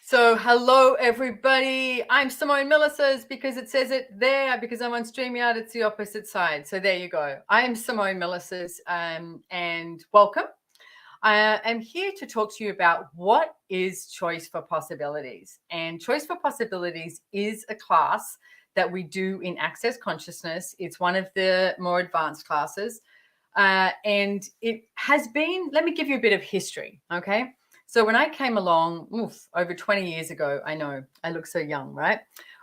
So hello, everybody. I'm Simone Milasas because it says it there. Because I'm on StreamYard, it's the opposite side. So there you go. I am Simone Milasas, and welcome. I am here to talk to you about what is Choice for Possibilities. And Choice for Possibilities is a class that we do in Access Consciousness. It's one of the more advanced classes. And it has been, let me give you a bit of history, okay? So when I came along, over 20 years ago, I know I look so young, right?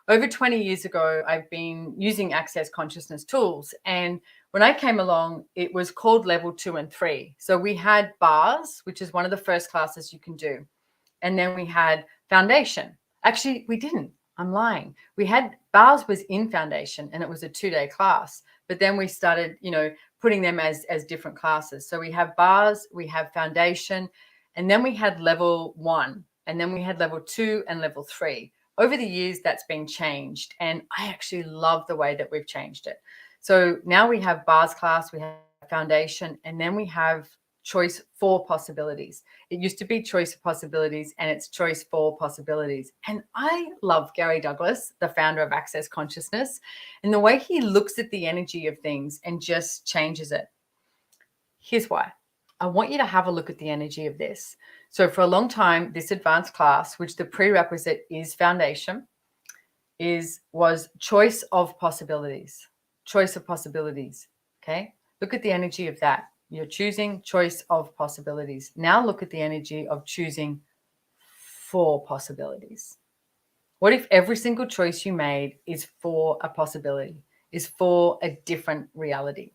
Over 20 years ago, I've been using Access Consciousness tools. And when I came along, it was called level 2 and 3. So we had bars, which is one of the first classes you can do. And then we had foundation. Actually, we didn't. I'm lying. We had bars was in foundation and it was a 2-day class. But then we started, putting them as different classes. So we have bars, we have foundation, and then we had level 1, and then we had level 2 and level 3. Over the years, that's been changed. And I actually love the way that we've changed it. So now we have bars class, we have foundation, and then we have choice for possibilities. It used to be choice of possibilities, and it's choice for possibilities. And I love Gary Douglas, the founder of Access Consciousness, and the way he looks at the energy of things and just changes it. Here's why. I want you to have a look at the energy of this. So for a long time, this advanced class, which the prerequisite is foundation, was choice of possibilities. Choice of possibilities. Okay. Look at the energy of that. You're choosing choice of possibilities. Now look at the energy of choosing for possibilities. What if every single choice you made is for a possibility, is for a different reality?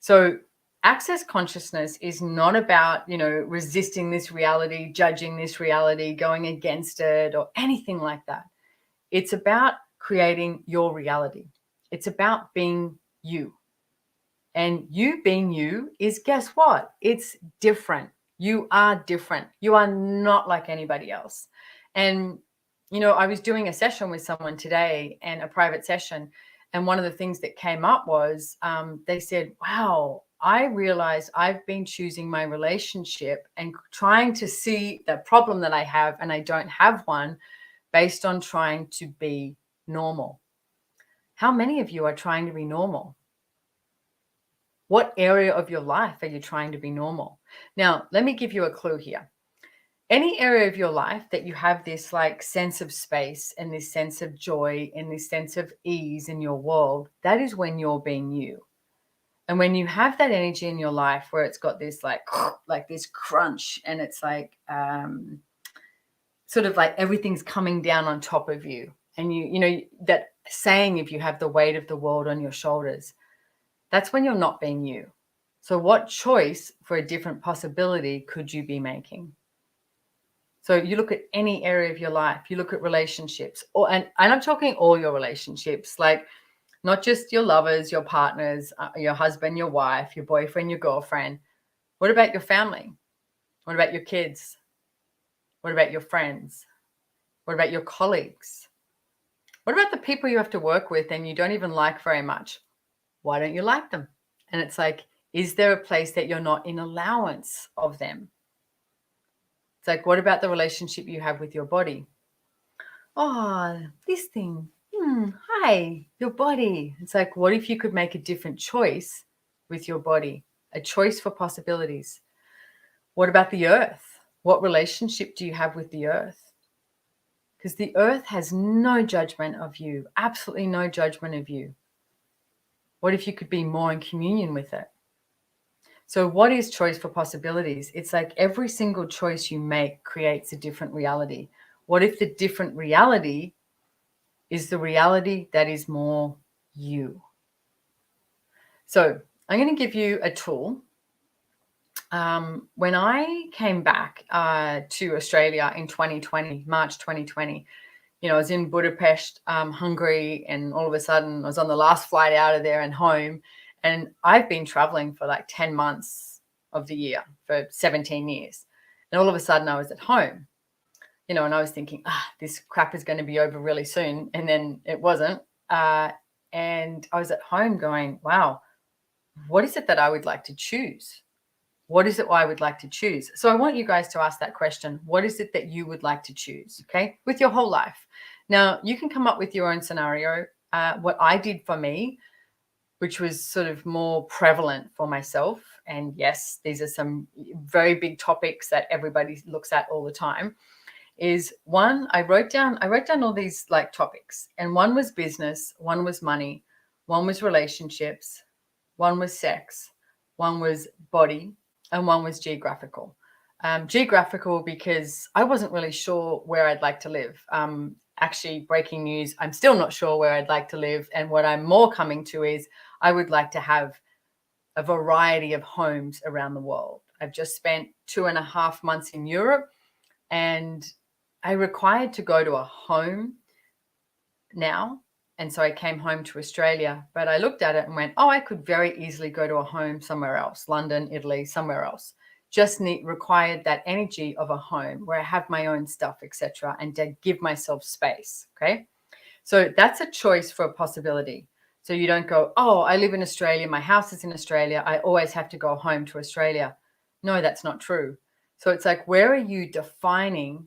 So Access Consciousness is not about, resisting this reality, judging this reality, going against it, or anything like that. It's about creating your reality. It's about being you. And you being you is, guess what? It's different. You are different. You are not like anybody else. And, I was doing a session with someone today, and a private session. And one of the things that came up was they said, wow, I realized I've been choosing my relationship and trying to see the problem that I have, and I don't have one, based on trying to be normal. How many of you are trying to be normal? What area of your life are you trying to be normal? Now, let me give you a clue here. Any area of your life that you have this sense of space and this sense of joy and this sense of ease in your world, that is when you're being you. And when you have that energy in your life where it's got this like this crunch, and it's sort of like everything's coming down on top of you, and you that saying, if you have the weight of the world on your shoulders, that's when you're not being you. So what choice for a different possibility could you be making? So you look at any area of your life, you look at relationships, and I'm talking all your relationships, like not just your lovers, your partners, your husband, your wife, your boyfriend, your girlfriend. What about your family? What about your kids? What about your friends? What about your colleagues? What about the people you have to work with and you don't even like very much? Why don't you like them? And it's like, is there a place that you're not in allowance of them? It's like, what about the relationship you have with your body? Oh, this thing. Hi, your body. It's like, what if you could make a different choice with your body? A choice for possibilities. What about the earth? What relationship do you have with the earth? Because the earth has no judgment of you, absolutely no judgment of you. What if you could be more in communion with it? So what is choice for possibilities? It's like every single choice you make creates a different reality. What if the different reality is the reality that is more you? So I'm going to give you a tool. When I came back to Australia in 2020, March 2020, I was in Budapest, Hungary, and all of a sudden I was on the last flight out of there and home. And I've been traveling for 10 months of the year for 17 years. And all of a sudden I was at home, and I was thinking, this crap is going to be over really soon. And then it wasn't. And I was at home going, wow, what is it that I would like to choose? What is it I would like to choose? So I want you guys to ask that question. What is it that you would like to choose? Okay, with your whole life. Now, you can come up with your own scenario. What I did for me, which was sort of more prevalent for myself. And yes, these are some very big topics that everybody looks at all the time. Is one, I wrote down all these like topics, and one was business, one was money, one was relationships, one was sex, one was body, and one was geographical. Geographical because I wasn't really sure where I'd like to live. Actually, breaking news, I'm still not sure where I'd like to live. And what I'm more coming to is I would like to have a variety of homes around the world. I've just spent 2.5 months in Europe, and I required to go to a home now. And so I came home to Australia, but I looked at it and went, oh, I could very easily go to a home somewhere else, London, Italy, somewhere else. Just required that energy of a home where I have my own stuff, etc., and to give myself space. Okay. So that's a choice for a possibility. So you don't go, oh, I live in Australia, my house is in Australia, I always have to go home to Australia. No, that's not true. So it's like, where are you defining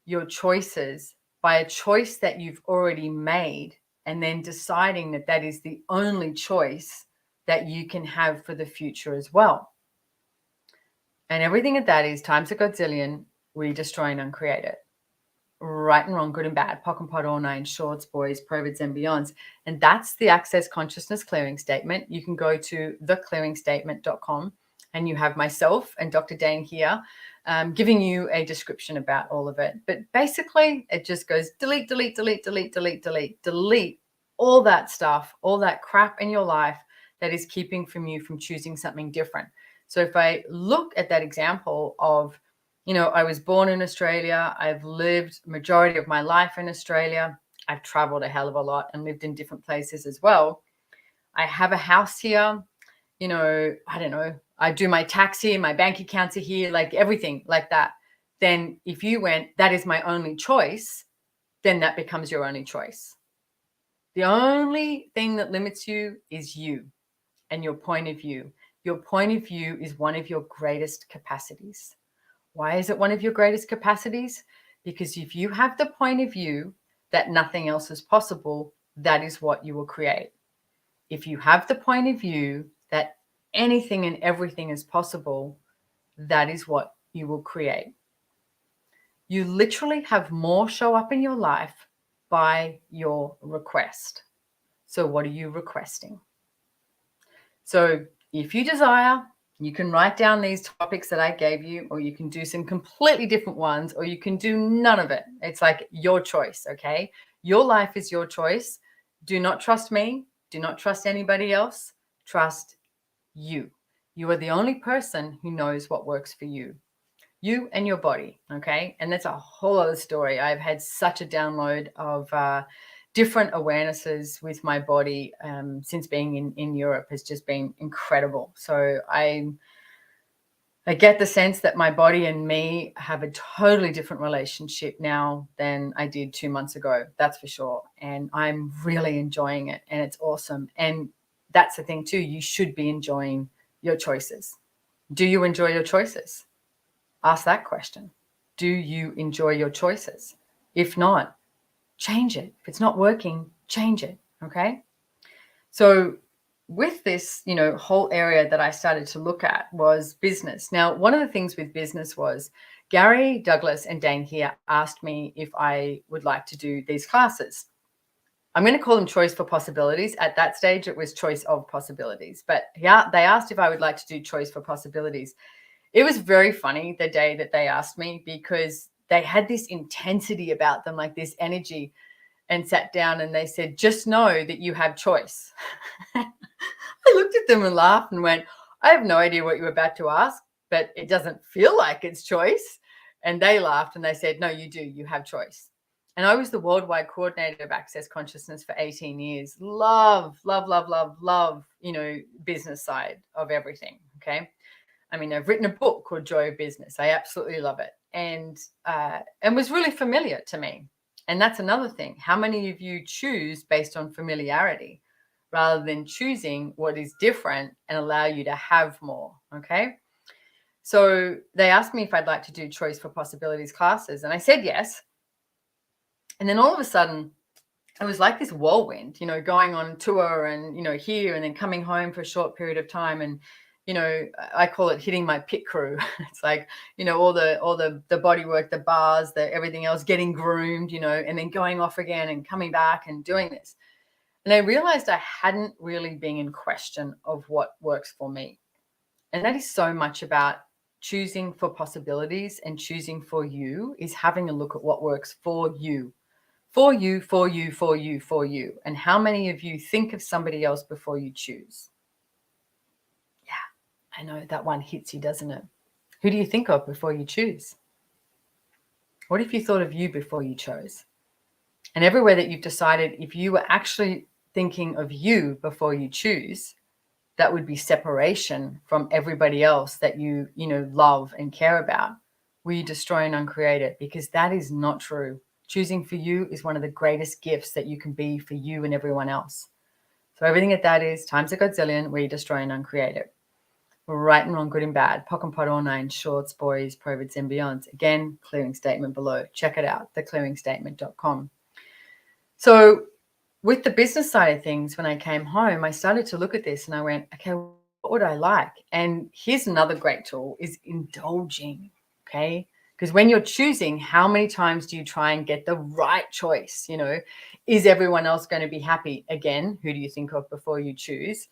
your choices by a choice that you've already made, and then deciding that that is the only choice that you can have for the future as well? And everything at that is times a godzillion, we destroy and uncreate it. Right and wrong, good and bad, POC and POD, all nine, shorts, boys, perverts, and beyonds. And that's the Access Consciousness Clearing Statement. You can go to theclearingstatement.com, and you have myself and Dr. Dane here giving you a description about all of it. But basically, it just goes delete, delete, delete, delete, delete, delete, delete all that stuff, all that crap in your life that is keeping you from choosing something different. So if I look at that example of, I was born in Australia. I've lived majority of my life in Australia. I've traveled a hell of a lot and lived in different places as well. I have a house here. I don't know. I do my tax here, my bank accounts are here, like everything like that. Then if you went, that is my only choice, then that becomes your only choice. The only thing that limits you is you and your point of view. Your point of view is one of your greatest capacities. Why is it one of your greatest capacities? Because if you have the point of view that nothing else is possible, that is what you will create. If you have the point of view that anything and everything is possible, that is what you will create. You literally have more show up in your life by your request. So what are you requesting? So if you desire, you can write down these topics that I gave you, or you can do some completely different ones, or you can do none of it. It's like your choice, okay? Your life is your choice. Do not trust me. Do not trust anybody else. Trust you. You are the only person who knows what works for you. You and your body, okay? And that's a whole other story. I've had such a download of different awarenesses with my body since being in Europe has just been incredible. So I get the sense that my body and me have a totally different relationship now than I did 2 months ago. That's for sure. And I'm really enjoying it, and it's awesome. And that's the thing too. You should be enjoying your choices. Do you enjoy your choices? Ask that question. Do you enjoy your choices? If not, change it. If it's not working, change it. Okay. So with this, whole area that I started to look at was business. Now, one of the things with business was Gary, Douglas, and Dane here asked me if I would like to do these classes. I'm going to call them choice for possibilities. At that stage, it was choice of possibilities. But yeah, they asked if I would like to do choice for possibilities. It was very funny the day that they asked me, because they had this intensity about them, like this energy, and sat down and they said, just know that you have choice. I looked at them and laughed and went, I have no idea what you're about to ask, but it doesn't feel like it's choice. And they laughed and they said, no, you do. You have choice. And I was the worldwide coordinator of Access Consciousness for 18 years. Love, love, love, love, love, business side of everything. Okay. I mean, I've written a book called Joy of Business. I absolutely love it. And was really familiar to me. And that's another thing. How many of you choose based on familiarity rather than choosing what is different and allow you to have more? Okay. So they asked me if I'd like to do Choice for Possibilities classes, and I said yes. And then all of a sudden, it was like this whirlwind, going on tour and, here and then coming home for a short period of time. And, I call it hitting my pit crew. It's like, all the body work, the bars, everything else, getting groomed, and then going off again and coming back and doing this. And I realized I hadn't really been in question of what works for me. And that is so much about choosing for possibilities, and choosing for you is having a look at what works for you. For you, for you, for you, for you. And how many of you think of somebody else before you choose? Yeah, I know that one hits you, doesn't it? Who do you think of before you choose? What if you thought of you before you chose? And everywhere that you've decided, if you were actually thinking of you before you choose, that would be separation from everybody else that you love and care about. Will you destroy and uncreate it? Because that is not true. Choosing for you is one of the greatest gifts that you can be for you and everyone else. So everything that is times a godzillion, we destroy and uncreate it. Right and wrong, good and bad, pock and pot, all nine, shorts, boys, provids and beyonds. Again, clearing statement below. Check it out, theclearingstatement.com. So with the business side of things, when I came home, I started to look at this and I went, okay, what would I like? And here's another great tool, is indulging, okay? Because when you're choosing, how many times do you try and get the right choice? Is everyone else going to be happy? Again, who do you think of before you choose?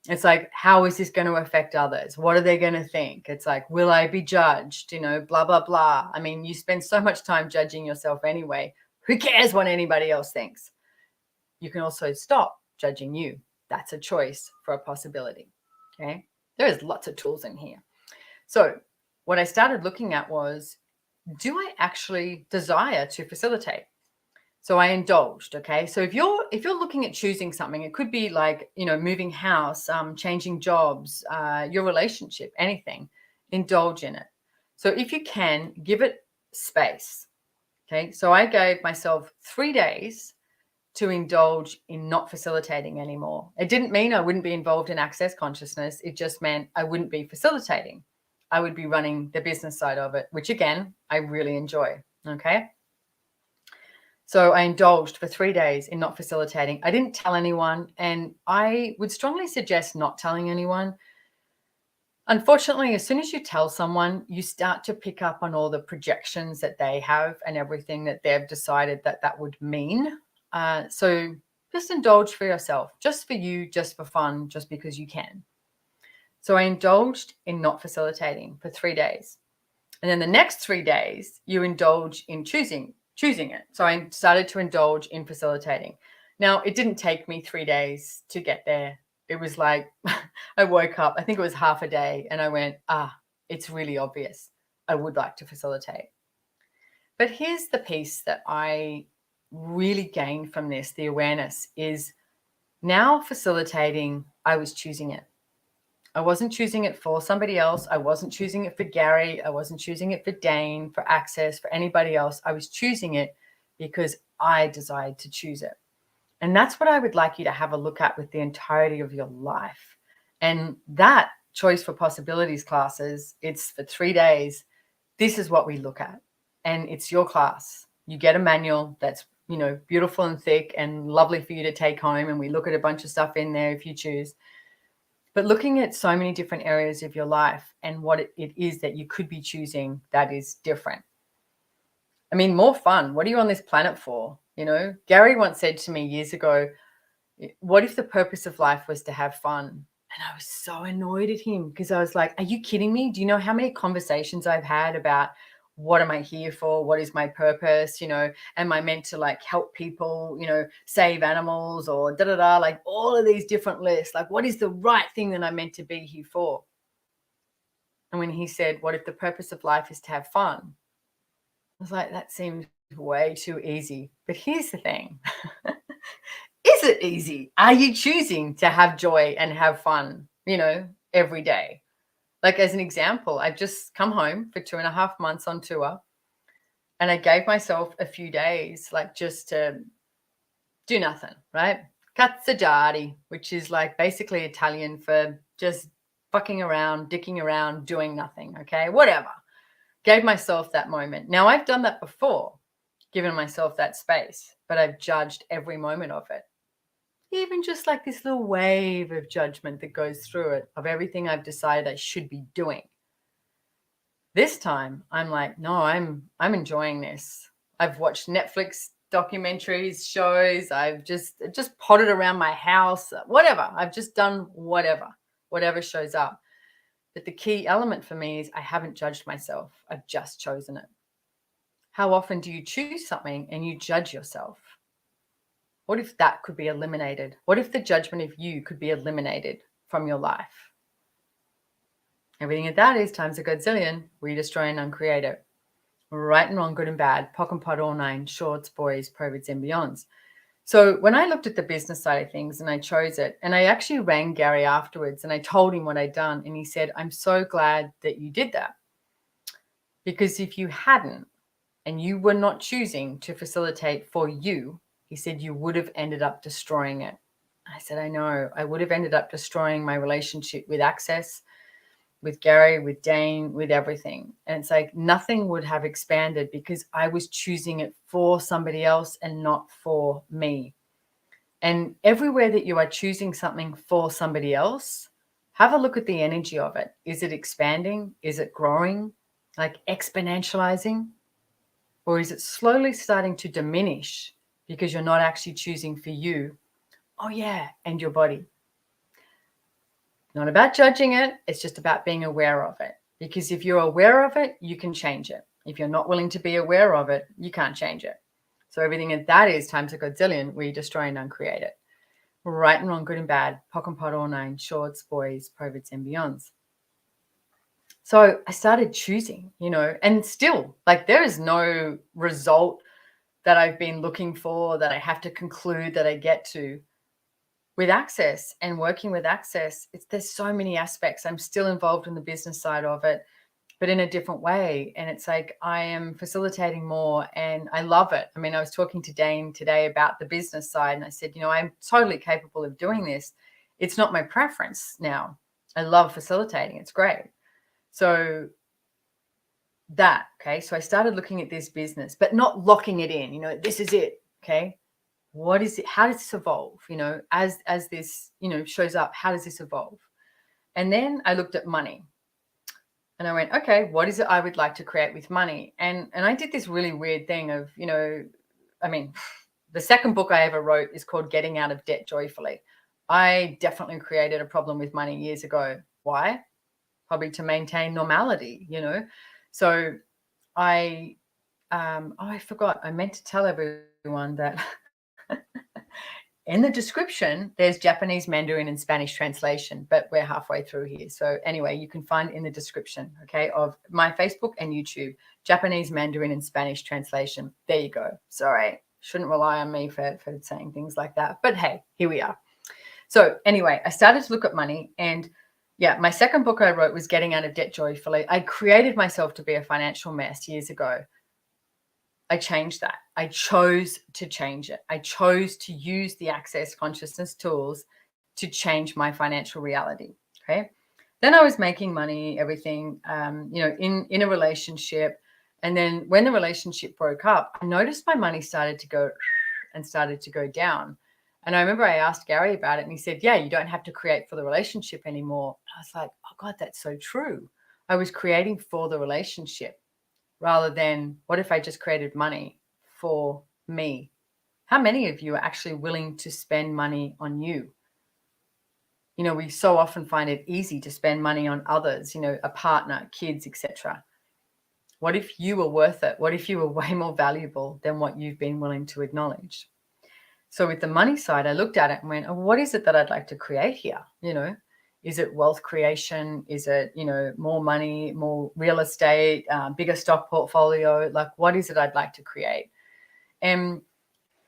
It's like, how is this going to affect others? What are they going to think? It's like, will I be judged? Blah, blah, blah. I mean, you spend so much time judging yourself anyway. Who cares what anybody else thinks? You can also stop judging you. That's a choice for a possibility, okay? There's lots of tools in here. So what I started looking at was, do I actually desire to facilitate? So I indulged, okay? So if you're looking at choosing something, it could be like, moving house, changing jobs, your relationship, anything, indulge in it. So if you can, give it space, okay? So I gave myself 3 days to indulge in not facilitating anymore. It didn't mean I wouldn't be involved in access consciousness. It just meant I wouldn't be facilitating. I would be running the business side of it, which again, I really enjoy. Okay. So I indulged for 3 days in not facilitating. I didn't tell anyone, and I would strongly suggest not telling anyone. Unfortunately, as soon as you tell someone, you start to pick up on all the projections that they have and everything that they've decided that would mean. So just indulge for yourself, just for you, just for fun, just because you can. So I indulged in not facilitating for 3 days. And then the next 3 days, you indulge in choosing it. So I started to indulge in facilitating. Now, it didn't take me 3 days to get there. It was like I woke up, I think it was half a day, and I went, it's really obvious. I would like to facilitate. But here's the piece that I really gained from this, the awareness, is now facilitating, I was choosing it. I wasn't choosing it for somebody else. I wasn't choosing it for Gary. I wasn't choosing it for Dane, for Access, for anybody else. I was choosing it because I desired to choose it. And that's what I would like you to have a look at with the entirety of your life. And that Choice for Possibilities classes, it's for 3 days. This is what we look at. And it's your class. You get a manual that's, beautiful and thick and lovely for you to take home. And we look at a bunch of stuff in there if you choose. But looking at so many different areas of your life and what it is that you could be choosing that is different. I mean, more fun. What are you on this planet for? Gary once said to me years ago, what if the purpose of life was to have fun? And I was so annoyed at him because I was like, are you kidding me? Do you know how many conversations I've had about what am I here for? What is my purpose? Am I meant to help people, save animals or da-da-da, like all of these different lists. Like, what is the right thing that I'm meant to be here for? And when he said, what if the purpose of life is to have fun? I was like, that seems way too easy. But here's the thing. Is it easy? Are you choosing to have joy and have fun, every day? Like, as an example, I've just come home for 2.5 months on tour, and I gave myself a few days, just to do nothing, right? Cazzeggiati, which is basically Italian for just fucking around, dicking around, doing nothing. Okay, whatever. Gave myself that moment. Now, I've done that before, given myself that space, but I've judged every moment of it. Even just like this little wave of judgment that goes through it of everything I've decided I should be doing. This time I'm like, no, I'm enjoying this. I've watched Netflix documentaries, shows, I've just potted around my house, whatever. I've just done whatever shows up. But the key element for me is I haven't judged myself. I've just chosen it. How often do you choose something and you judge yourself? What if that could be eliminated? What if the judgment of you could be eliminated from your life? Everything at that is times a godzillion. We destroy and uncreate it. Right and wrong, good and bad, pock and pot, all nine, shorts, boys, provids and beyonds. So when I looked at the business side of things and I chose it, and I actually rang Gary afterwards and I told him what I'd done, and he said, I'm so glad that you did that. Because if you hadn't, and you were not choosing to facilitate for you, he said, you would have ended up destroying it. I said, I know. I would have ended up destroying my relationship with Access, with Gary, with Dane, with everything. And it's like nothing would have expanded because I was choosing it for somebody else and not for me. And everywhere that you are choosing something for somebody else, have a look at the energy of it. Is it expanding? Is it growing? Like exponentializing? Or is it slowly starting to diminish because you're not actually choosing for you? Oh yeah, and your body. Not about judging it. It's just about being aware of it. Because if you're aware of it, you can change it. If you're not willing to be aware of it, you can't change it. So everything that is times a godzillion, we destroy and uncreate it. Right and wrong, good and bad, pock and pot, all nine, shorts, boys, provids and beyonds. So I started choosing, and still, like, there is no result that I've been looking for, that I have to conclude, that I get to. With Access and working with Access, there's so many aspects. I'm still involved in the business side of it, but in a different way. And it's like I am facilitating more and I love it. I mean, I was talking to Dane today about the business side and I said, I'm totally capable of doing this. It's not my preference now. I love facilitating. It's great. So so I started looking at this business, but not locking it in, this is it. Okay. What is it? How does this evolve? As this, shows up, how does this evolve? And then I looked at money and I went, okay, what is it I would like to create with money? And I did this really weird thing of, the second book I ever wrote is called Getting Out of Debt Joyfully. I definitely created a problem with money years ago. Why? Probably to maintain normality, So I forgot. I meant to tell everyone that in the description, there's Japanese, Mandarin, and Spanish translation, but we're halfway through here. So anyway, you can find in the description, okay, of my Facebook and YouTube, Japanese, Mandarin, and Spanish translation. There you go. Sorry, shouldn't rely on me for saying things like that. But hey, here we are. So anyway, I started to look at money, and yeah, my second book I wrote was Getting Out of Debt Joyfully. I created myself to be a financial mess years ago. I changed that. I chose to change it. I chose to use the Access consciousness tools to change my financial reality. Okay. Then I was making money, everything, in a relationship. And then when the relationship broke up, I noticed my money started to go down. And I remember I asked Gary about it and he said, yeah, you don't have to create for the relationship anymore. I was like, oh God, that's so true. I was creating for the relationship rather than what if I just created money for me? How many of you are actually willing to spend money on you? We so often find it easy to spend money on others, a partner, kids, etc. What if you were worth it? What if you were way more valuable than what you've been willing to acknowledge? So with the money side, I looked at it and went, oh, what is it that I'd like to create here? Is it wealth creation? Is it, more money, more real estate, bigger stock portfolio? Like, what is it I'd like to create? And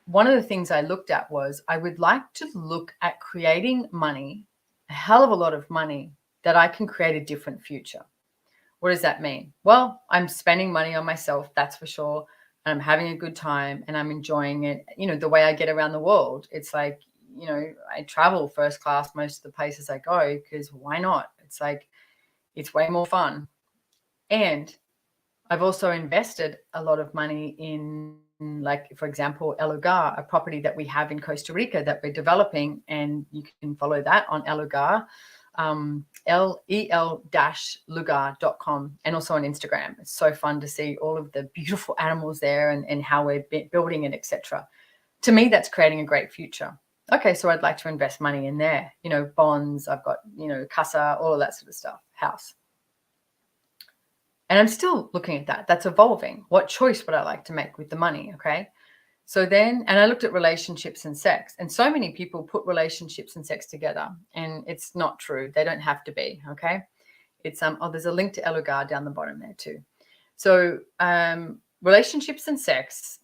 one of the things I looked at was I would like to look at creating money, a hell of a lot of money, that I can create a different future. What does that mean? Well, I'm spending money on myself, that's for sure. And I'm having a good time and I'm enjoying it. The way I get around the world, it's like, I travel first class most of the places I go because why not? It's like, it's way more fun. And I've also invested a lot of money in, like, for example, El Lugar, a property that we have in Costa Rica that we're developing, and you can follow that on El Lugar, lel-lugar.com, and also on Instagram. It's so fun to see all of the beautiful animals there and how we're building it, etc. To me, that's creating a great future. Okay, so I'd like to invest money in there, bonds. I've got, Casa, all of that sort of stuff, house. And I'm still looking at that. That's evolving. What choice would I like to make with the money? Okay. So then, and I looked at relationships and sex, and so many people put relationships and sex together, and it's not true. They don't have to be. Okay. It's, there's a link to El Lugar down the bottom there too. So, relationships and sex,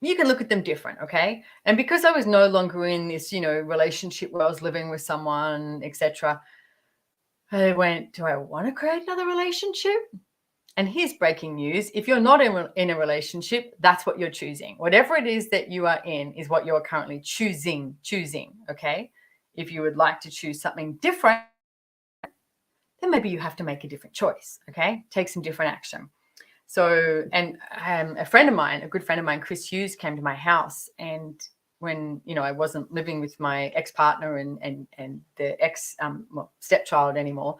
you can look at them different. Okay. And because I was no longer in this, relationship where I was living with someone, etc., I went, do I want to create another relationship? And here's breaking news. If you're not in a relationship, that's what you're choosing. Whatever it is that you are in is what you're currently choosing, okay? If you would like to choose something different, then maybe you have to make a different choice, okay? Take some different action. So, and a friend of mine, a good friend of mine, Chris Hughes, came to my house, and when, I wasn't living with my ex-partner and the stepchild anymore,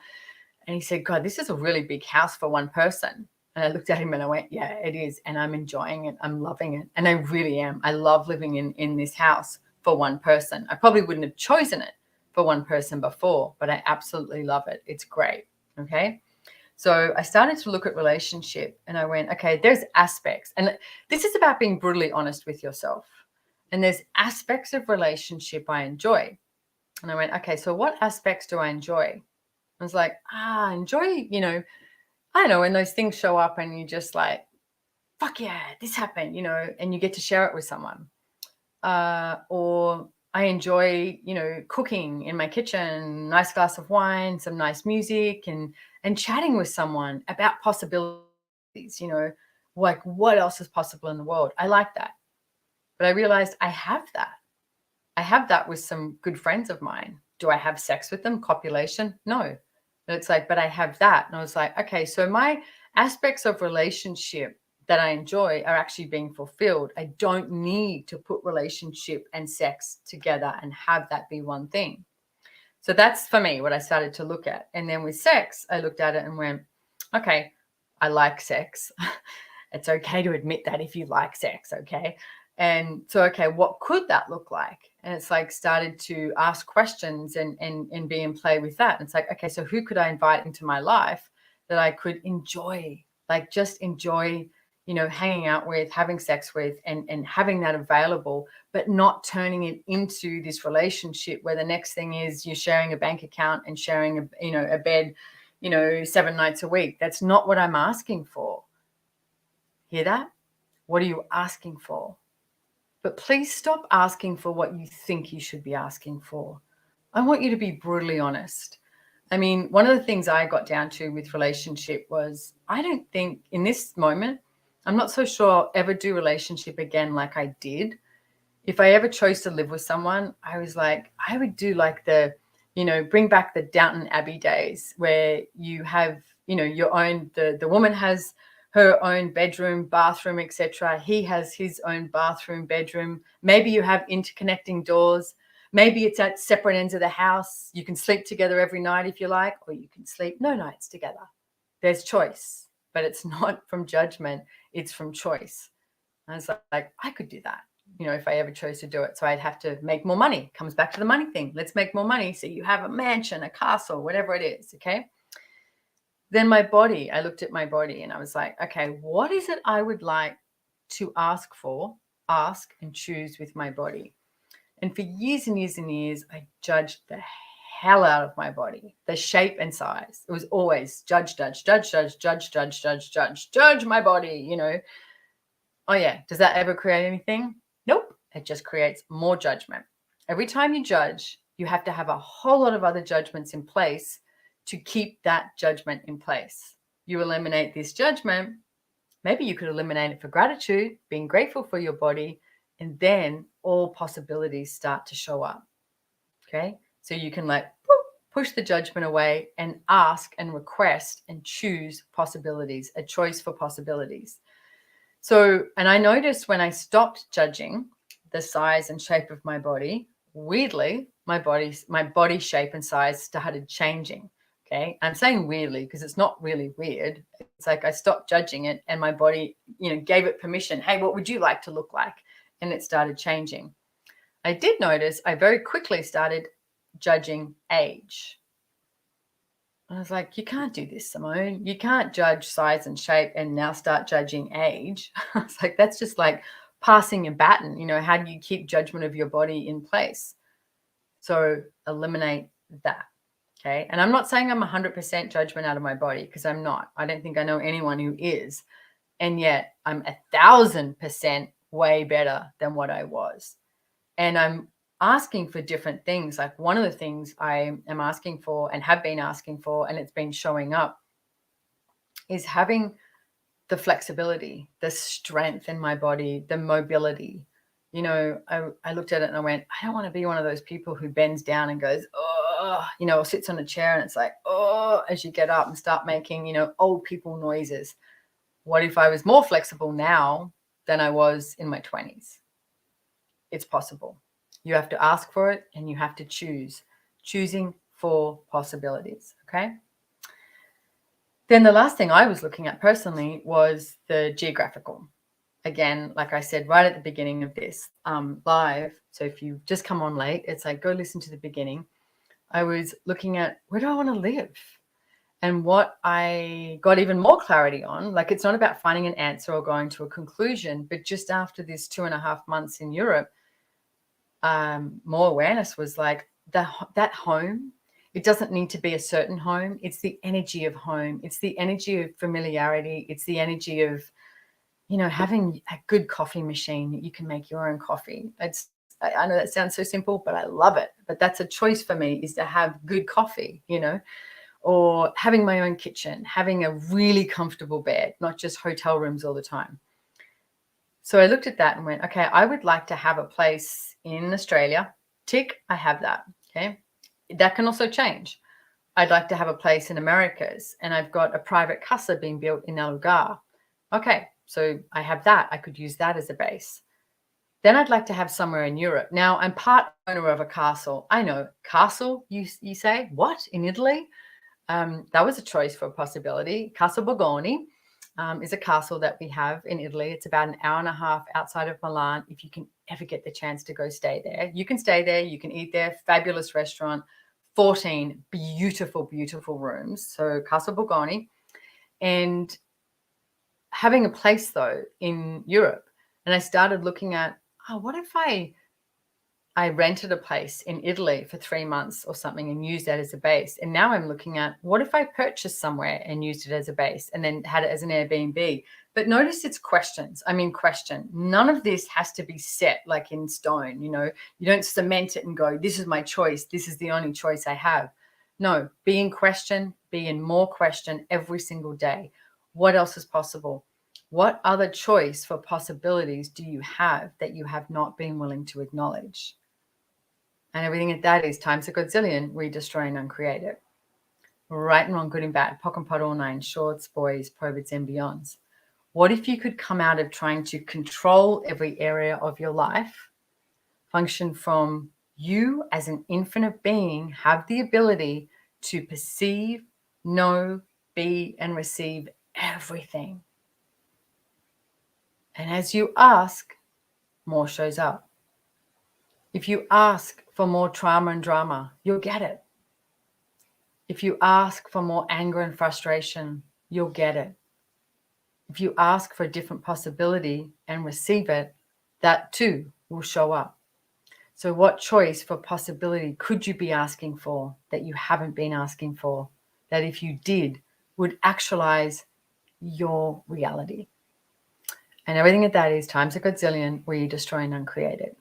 and he said, God, this is a really big house for one person. And I looked at him and I went, yeah, it is. And I'm enjoying it. I'm loving it. And I really am. I love living in this house for one person. I probably wouldn't have chosen it for one person before, but I absolutely love it. It's great. Okay. So I started to look at relationship, and I went, okay, there's aspects. And this is about being brutally honest with yourself. And there's aspects of relationship I enjoy. And I went, okay, so what aspects do I enjoy? I was like, enjoy, I don't know, when those things show up and you just like, fuck yeah, this happened, and you get to share it with someone. Or I enjoy, cooking in my kitchen, nice glass of wine, some nice music, and chatting with someone about possibilities, like what else is possible in the world. I like that. But I realized I have that. I have that with some good friends of mine. Do I have sex with them? Copulation? No. But it's like, but I have that. And I was like, okay, so my aspects of relationship that I enjoy are actually being fulfilled. I don't need to put relationship and sex together and have that be one thing. So that's, for me, what I started to look at. And then with sex, I looked at it and went, okay, I like sex. It's okay to admit that if you like sex, okay? And so, okay, what could that look like? And it's like started to ask questions and be in play with that. And it's like, okay, so who could I invite into my life that I could enjoy, like just enjoy, hanging out with, having sex with, and having that available, but not turning it into this relationship where the next thing is you're sharing a bank account and sharing a bed, 7 nights a week. That's not what I'm asking for. Hear that? What are you asking for? But please stop asking for what you think you should be asking for. I want you to be brutally honest. I mean, one of the things I got down to with relationship was, I don't think in this moment, I'm not so sure I'll ever do relationship again like I did. If I ever chose to live with someone, I was like, I would do like bring back the Downton Abbey days where you have, your own, the woman has her own bedroom, bathroom, etc. He has his own bathroom, bedroom. Maybe you have interconnecting doors. Maybe it's at separate ends of the house. You can sleep together every night if you like, or you can sleep no nights together. There's choice, but it's not from judgment. It's from choice. And I was like, I could do that, if I ever chose to do it. So I'd have to make more money. Comes back to the money thing. Let's make more money. So you have a mansion, a castle, whatever it is, okay? Then my body, I looked at my body and I was like, okay, what is it I would like to ask and choose with my body? And for years and years and years, I judged the hell out of my body, the shape and size. It was always judge my body, Oh yeah, does that ever create anything? Nope, it just creates more judgment. Every time you judge, you have to have a whole lot of other judgments in place to keep that judgment in place. You eliminate this judgment, maybe you could eliminate it for gratitude, being grateful for your body, and then all possibilities start to show up. Okay, so you can push the judgment away and ask and request and choose possibilities, a choice for possibilities. So, and I noticed when I stopped judging the size and shape of my body, weirdly, my body shape and size started changing. Okay. I'm saying weirdly because it's not really weird. It's like I stopped judging it and my body, gave it permission. Hey, what would you like to look like? And it started changing. I did notice I very quickly started judging age. I was like, you can't do this, Simone. You can't judge size and shape and now start judging age. I was like, that's just like passing a baton. How do you keep judgment of your body in place? So eliminate that. Okay. And I'm not saying I'm 100% judgment out of my body because I'm not. I don't think I know anyone who is. And yet I'm 1,000% way better than what I was. And I'm asking for different things. Like one of the things I am asking for and have been asking for, and it's been showing up, is having the flexibility, the strength in my body, the mobility. I looked at it and I went, I don't want to be one of those people who bends down and goes, oh, or sits on a chair and it's like, oh, as you get up and start making, old people noises. What if I was more flexible now than I was in my 20s? It's possible. You have to ask for it and you have to choosing for possibilities. Okay. Then the last thing I was looking at personally was the geographical. Again, like I said, right at the beginning of this live. So if you just come on late, it's like, go listen to the beginning. I was looking at where do I want to live? And what I got even more clarity on, like it's not about finding an answer or going to a conclusion, but just after this 2.5 months in Europe, more awareness was like that home. It doesn't need to be a certain home. It's the energy of home. It's the energy of familiarity. It's the energy of, having a good coffee machine that you can make your own coffee. I know that sounds so simple, but I love it. But that's a choice for me, is to have good coffee, or having my own kitchen, having a really comfortable bed, not just hotel rooms all the time. So I looked at that and went, okay, I would like to have a place in Australia. Tick, I have that. Okay. That can also change. I'd like to have a place in Americas, and I've got a private casa being built in El Lugar. Okay. So I have that. I could use that as a base. Then I'd like to have somewhere in Europe. Now I'm part owner of a castle. I know, castle, you say, what, in Italy? That was a choice for a possibility. Casa Bogoni is a castle that we have in Italy. It's about an hour and a half outside of Milan. If you can ever get the chance to go stay there, you can stay there. You can eat there. Fabulous restaurant, 14 beautiful, beautiful rooms. So Casa Bogoni. And having a place though in Europe. And I started looking at, what if I rented a place in Italy for 3 months or something and used that as a base. And now I'm looking at, what if I purchased somewhere and used it as a base and then had it as an Airbnb? But notice it's questions. Question. None of this has to be set like in stone. You don't cement it and go, this is my choice. This is the only choice I have. No, be in question, be in more question every single day. What else is possible? What other choice for possibilities do you have that you have not been willing to acknowledge? And everything at that is times a godzillion, we destroy and uncreate it. Right and wrong, good and bad, pock and pot, all nine, shorts, boys, provids and beyonds. What if you could come out of trying to control every area of your life, function from you as an infinite being, have the ability to perceive, know, be, and receive everything. And as you ask, more shows up. If you ask for more trauma and drama, you'll get it. If you ask for more anger and frustration, you'll get it. If you ask for a different possibility and receive it, that too will show up. So what choice for possibility could you be asking for that you haven't been asking for, that if you did, would actualize your reality? And everything at that is times a godzillion, where you destroy and uncreate it.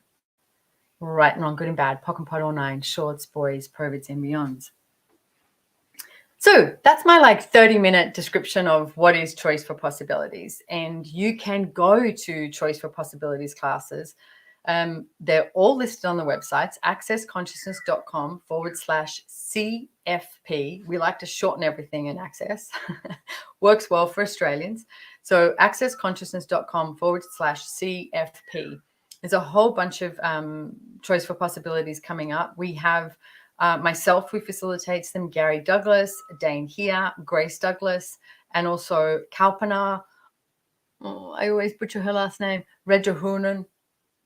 Right and wrong, good and bad, pock and pot, all nine, shorts, boys, provids and beyonds. So that's my 30-minute description of what is Choice for Possibilities. And you can go to Choice for Possibilities classes. They're all listed on the websites, accessconsciousness.com/CFP. We like to shorten everything in Access. Works well for Australians. So accessconsciousness.com/CFP. There's a whole bunch of choice for possibilities coming up. We have myself who facilitates them, Gary Douglas, Dane here, Grace Douglas, and also Kalpana. Oh, I always butcher her last name. Rejahunan.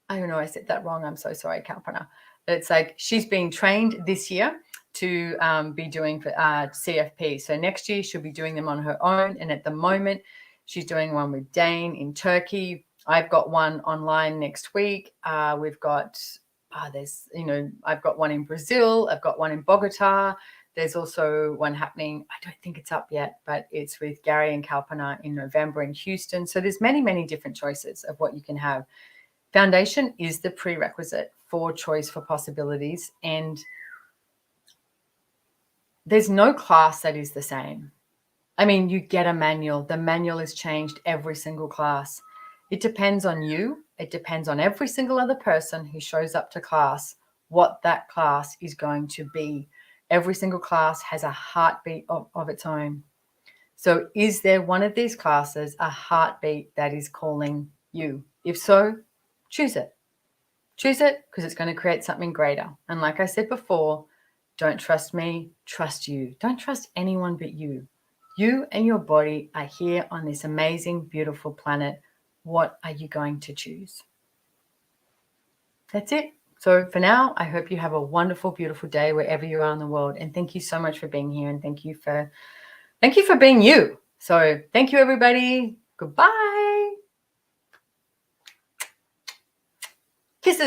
I don't know, I said that wrong. I'm so sorry, Kalpana. It's like she's being trained this year to be doing CFP. So next year she'll be doing them on her own. And at the moment, she's doing one with Dane in Turkey. I've got one online next week. We've got, I've got one in Brazil. I've got one in Bogota. There's also one happening, I don't think it's up yet, but it's with Gary and Kalpana in November in Houston. So there's many, many different choices of what you can have. Foundation is the prerequisite for choice for possibilities. And there's no class that is the same. I mean, you get a manual. The manual is changed every single class. It depends on you. It depends on every single other person who shows up to class, what that class is going to be. Every single class has a heartbeat of its own. So is there one of these classes, a heartbeat that is calling you? If so, choose it. Choose it because it's going to create something greater. And like I said before, don't trust me, trust you. Don't trust anyone but you. You and your body are here on this amazing, beautiful planet. What are you going to choose? That's it. So for now, I hope you have a wonderful, beautiful day wherever you are in the world. And thank you so much for being here. And thank you for being you. So thank you, everybody. Goodbye. Kisses.